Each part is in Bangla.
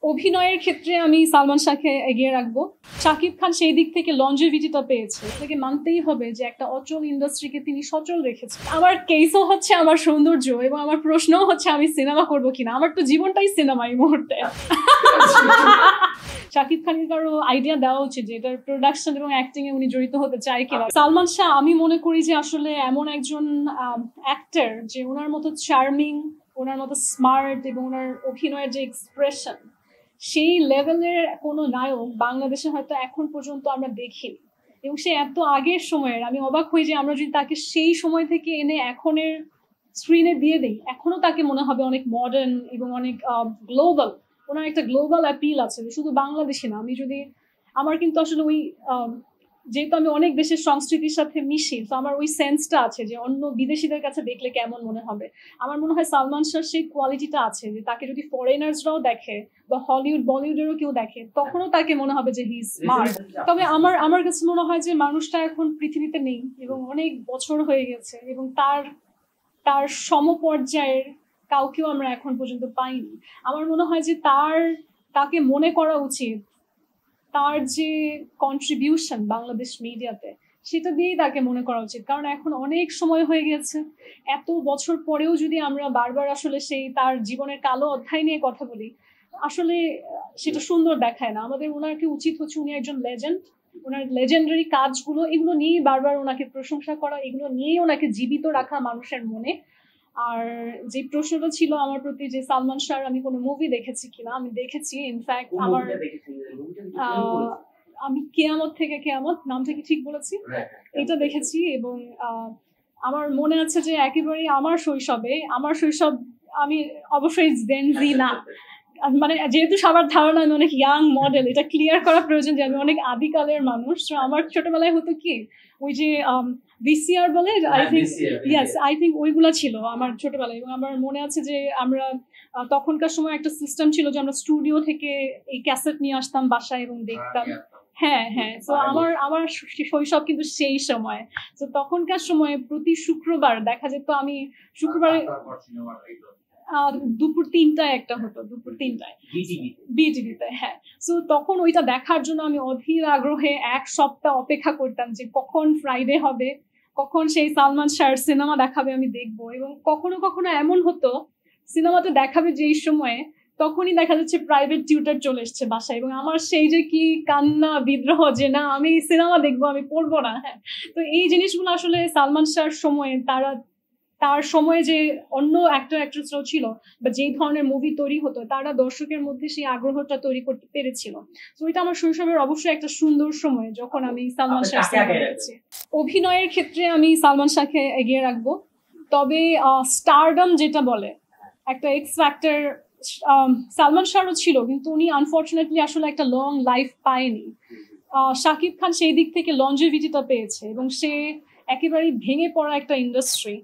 অভিনয়ের ক্ষেত্রে আমি সালমান শাহকে এগিয়ে রাখবো। শাকিব খান সেই দিক থেকে লঞ্জেভিটিটা পেয়েছে, তাকে মানতেই হবে যে একটা অচল ইন্ডাস্ট্রিকে তিনি সচল রেখেছেন। আমার কেসও হচ্ছে আমার সৌন্দর্য, এবং আমার প্রশ্নও হচ্ছে আমি সিনেমা করবো কিনা। আমার তো জীবনটাই সিনেমা এই মুহূর্তে। শাকিব খানকে কারো আইডিয়া দেওয়া উচিত যে এটার প্রোডাকশন এবং অ্যাক্টিং এ উনি জড়িত হতে চায় কিনা। সালমান শাহ আমি মনে করি যে আসলে এমন একজন অ্যাক্টর যে ওনার মতো চার্মিং, ওনার মতো স্মার্ট এবং ওনার অভিনয়ের যে এক্সপ্রেশন, সেই লেভেলের কোনো নায়ক বাংলাদেশে হয়তো এখন পর্যন্ত আমরা দেখিনি। এবং সে এত আগের সময়ের, আমি অবাক হই যে আমরা যদি তাকে সেই সময় থেকে এনে এখনের স্ক্রিনে দিয়ে দিই, এখনো তাকে মনে হবে অনেক মডার্ন এবং অনেক গ্লোবাল। ওনার একটা গ্লোবাল অ্যাপিল আছে, শুধু বাংলাদেশে না। আমি যদি আমার কিন্তু আসলে ওই যেহেতু আমি অনেক দেশের সংস্কৃতির সাথে মিশি, তো আমার ওই সেন্সটা আছে যে অন্য বিদেশিদের কাছে দেখলে কেমন মনে হবে। আমার মনে হয় সালমান শাহ সেই কোয়ালিটিটা আছে যে তাকে যদি ফরেনার্সরাও দেখে বা হলিউড বলিউডেরও কেউ দেখে, তখনও তাকে মনে হবে যে হি ইজ স্মার্ট। তবে আমার কাছে মনে হয় যে মানুষটা এখন পৃথিবীতে নেই এবং অনেক বছর হয়ে গেছে, এবং তার সমপর্যায়ের কাউকেও আমরা এখন পর্যন্ত পাইনি। আমার মনে হয় যে তাকে মনে করা উচিত তার যে কন্ট্রিবিউশন বাংলাদেশ মিডিয়াতে, সেটা দিয়েই তাকে মনে করা উচিত। কারণ এখন অনেক সময় হয়ে গেছে, এত বছর পরেও যদি আমরা বারবার আসলে সেই তার জীবনের কালো অধ্যায় নিয়ে কথা বলি, আসলে সেটা সুন্দর দেখায় না। আমাদের ওনাকে উচিত হচ্ছে, উনি একজন লেজেন্ড, ওনার লেজেন্ডারি কাজগুলো এগুলো নিয়েই বারবার ওনাকে প্রশংসা করা, এগুলো নিয়েই ওনাকে জীবিত রাখা মানুষের মনে। আর যে প্রশ্নটা ছিল আমার প্রতি যে সালমান শাহর আমি কোনো মুভি দেখেছি কিনা, আমি দেখেছি। ইনফ্যাক্ট আমি কেয়ামত থেকে কেয়ামত, নামটা কি ঠিক বলেছি? এটা দেখেছি। এবং আমার মনে আছে যে একেবারে আমার শৈশব, আমি অবশ্যই জেনজি না, মানে যেহেতু সবার ধারণা আমি অনেক ইয়াং মডেল, এটা ক্লিয়ার করা প্রয়োজন যে আমি অনেক আদিকালের মানুষ। আমার ছোটবেলায় হতো কি, ওই যে ভিসিআর বলে, আই থিঙ্ক ওইগুলা ছিল আমার ছোটবেলায়। এবং আমার মনে আছে যে আমরা তখনকার সময় একটা সিস্টেম ছিল যে আমরা স্টুডিও থেকে এই ক্যাসেট নিয়ে আসতাম বাসায় এবং দেখতাম। হ্যাঁ, তো আমার শৈশব কিন্তু সেই সময়। তো তখনকার সময় প্রতি শুক্রবার দেখা যেত, আমি শুক্রবারে দুপুর 3টায় একটা হতো, দুপুর 3টায় বিটিভিতে। হ্যাঁ, তো তখন ওইটা দেখার জন্য আমি অধীর আগ্রহে এক সপ্তাহ অপেক্ষা করতাম যে কখন ফ্রাইডে হবে, কখন সেই সালমান শাহর সিনেমা দেখাবে, আমি দেখবো। এবং কখনো কখনো এমন হতো সিনেমাটা দেখাবে যেই সময়ে, তখনই দেখা যাচ্ছে প্রাইভেট টিউটর চলে এসছে বাসায়, এবং আমার সেই যে কি কান্না বিদ্রোহ যে না, আমি সিনেমা দেখবো, আমি পড়বো না। হ্যাঁ, তো এই জিনিসগুলো আসলে সালমান শাহর সময়ে, তার সময়ে যে অন্য অ্যাক্টর অ্যাক্ট্রেসরাও ছিল বা যেই ধরনের মুভি তৈরি হতো, তারা দর্শকের মধ্যে সেই আগ্রহটা তৈরি করতে পেরেছিল। তো এটা আমার শৈশবের অবশ্যই একটা সুন্দর সময়, যখন আমি সালমান শাহ দেখেছি। অভিনয়ের ক্ষেত্রে আমি সালমান শাহকে এগিয়ে রাখবো। তবে স্টারডম যেটা বলে, একটা এক্স ফ্যাক্টর সালমান শাহরও ছিল, কিন্তু উনি আনফর্চুনেটলি আসলে একটা লং লাইফ পায়নি। শাকিব খান সেই দিক থেকে লঞ্জেভিটিটা পেয়েছে, এবং সে একেবারেই ভেঙে পড়া একটা ইন্ডাস্ট্রি,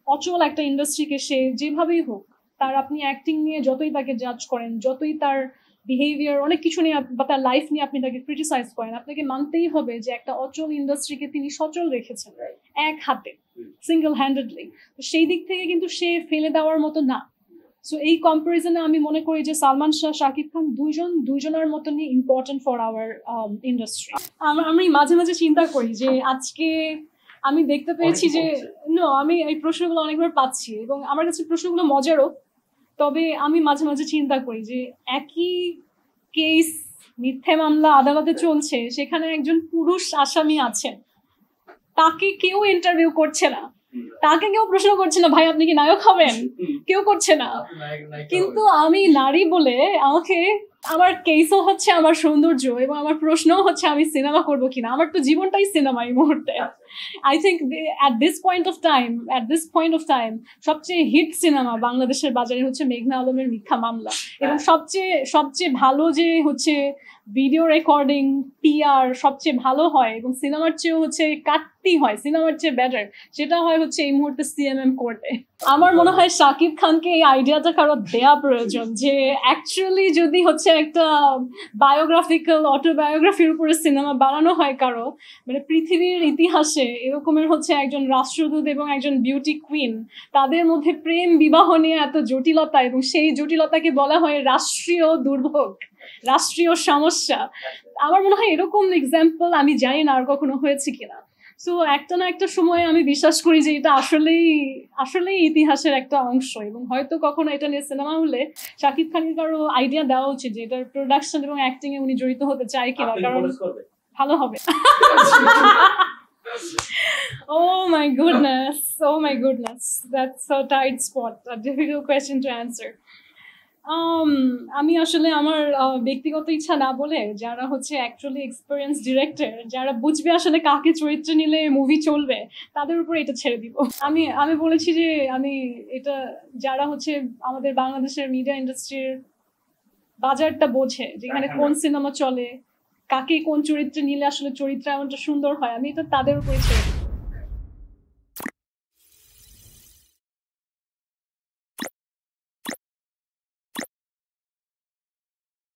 অচল একটা ইন্ডাস্ট্রিকে সে যেভাবেই হোক, তার আপনি অ্যাক্টিং নিয়ে যতই তাকে জাজ করেন, যতই তার বিহেভিয়ার অনেক কিছু নিয়ে বা তার লাইফ নিয়ে আপনি তাকে ক্রিটিসাইজ করেন, আপনাকে মানতেই হবে যে একটা অচল ইন্ডাস্ট্রিকে তিনি সচল রেখেছেন এক হাতে, সিঙ্গেল হ্যান্ডেডলি। তো সেই দিক থেকে কিন্তু সে ফেলে দেওয়ার মতো না। সো এই কম্পারিজনে আমি মনে করি যে সালমান শাহ, শাকিব খান দুইজনের মতনই ইম্পর্টেন্ট ফর আওয়ার ইন্ডাস্ট্রি। আমি মাঝে মাঝে চিন্তা করি যে আজকে আমি দেখতে পেয়েছি যে আমি এই প্রশ্নগুলো অনেকবার পাচ্ছি, এবং আমার কাছে প্রশ্নগুলো মজারও। তবে আমি মাঝে মাঝে চিন্তা করি যে একই কেস, মিথ্যে মামলা আদালতে চলছে, সেখানে একজন পুরুষ আসামি আছেন, তাকে কেউ ইন্টারভিউ করছে না, তাকে কেউ প্রশ্ন করছে না, ভাই আপনি কি নায়ক হবেন, কেউ করছে না। কিন্তু আমি নারী বলে আমার কেসও হচ্ছে আমার সৌন্দর্য, এবং আমার প্রশ্নও হচ্ছে আমি সিনেমা করবো কিনা। আমার তো জীবনটাই সিনেমা এই মুহূর্তে। I think at this point of time সবচেয়ে হিট সিনেমা বাংলাদেশের বাজারে হচ্ছে মেঘনা আলমের মিথ্যা মামলা। এবং সবচেয়ে ভালো যে হচ্ছে ভিডিও রেকর্ডিং, পিআর সবচেয়ে ভালো হয়, এবং সিনেমার চেয়েও হচ্ছে কাটতি হয়, সিনেমার চেয়ে বেটার, সেটা হয় হচ্ছে এই মুহূর্তে সিএমএম কোর্টে। আমার মনে হয় শাকিব খানকে এই আইডিয়াটা কারো দেয়া প্রয়োজন, যে অ্যাকচুয়ালি যদি হচ্ছে একটা বায়োগ্রাফিক্যাল অটোবায়োগ্রাফির উপরে সিনেমা বানানো হয় কারো, মানে পৃথিবীর ইতিহাসে বাংলাদেশে এরকমের হচ্ছে একজন রাষ্ট্রদূত এবং একজন বিউটি কুইন, তাদের মধ্যে প্রেম বিবাহ নিয়ে এত জটিলতা, এবং সেই জটিলতাকে বলা হয় রাষ্ট্রীয় দুর্ভোগ, রাষ্ট্রীয় সমস্যা। আমার মনে হয় এরকম এক্সাম্পল আমি জানি না আর কখনো হয়েছে কিনা। সো একটা না একটা সময় আমি বিশ্বাস করি যে এটা আসলেই ইতিহাসের একটা অংশ, এবং হয়তো কখনো এটা নিয়ে সিনেমা হলে শাকিব খানের কারো আইডিয়া দেওয়া উচিত যে এটার প্রোডাকশন এবং অ্যাক্টিং এ উনি জড়িত হতে চায় কিনা, কারণ ভালো হবে। Oh my goodness, that's a tight spot, a difficult question to answer. আমি আসলে আমার ব্যক্তিগত ইচ্ছা না বলে, যারা হচ্ছে অ্যাকচুয়ালি এক্সপেরিয়েন্স ডিরেক্টর, যারা বুঝবে আসলে কাকে চরিত্রে নিলে মুভি চলবে, তাদের উপর এটা ছেড়ে দিব। আমি বলেছি যে আমি এটা, যারা হচ্ছে আমাদের বাংলাদেশের মিডিয়া ইন্ডাস্ট্রির বাজারটা বোঝে, যেখানে কোন সিনেমা চলে, কাকে কোন চরিত্রে নিলে আসলে চরিত্রায়নটা সুন্দর হয়, আমি এটা তাদের উপরে ছেড়ে দিব।